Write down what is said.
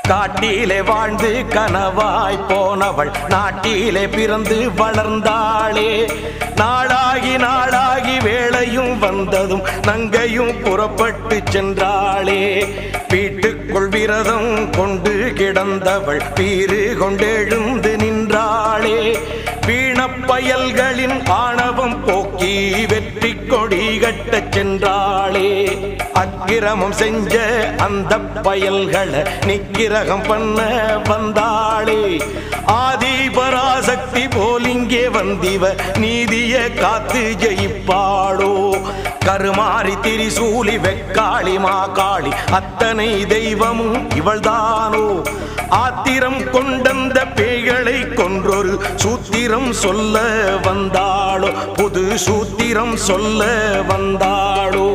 காட்டிலே வாழ்ந்து கனவாய் போனவள் நாட்டிலே பிறந்து வளர்ந்தாளே. நாளாகி வேளையும் வந்ததும் நங்கையும் புறப்பட்டு சென்றாளே. வீட்டுக்குள் விரதம் கொண்டு கிடந்தவள் பீறு கொண்டெழுந்து நின்றாளே. வீணப்பயல்களின் ஆணவம் போக்கி வெற்றி கொடி கட்டச் சென்றாளே. அக்கிரமம் செஞ்ச அந்த பயல்களை நிக்கிரகம் பண்ண வந்தாளே. ஆதி பராசக்தி போலிங்கே வந்திவ நீதிய காத்து ஜெயிப்பாளோ. கருமாறி திரிசூலி வெக்காளி மாகாளி அத்தனை தெய்வமும் இவள்தானோ. ஆத்திரம் கொண்டந்த பேய்களை கொன்றொரு சூத்திரம் சொல்ல வந்தாளோ. புது சூத்திரம் சொல்ல வந்தாளோ.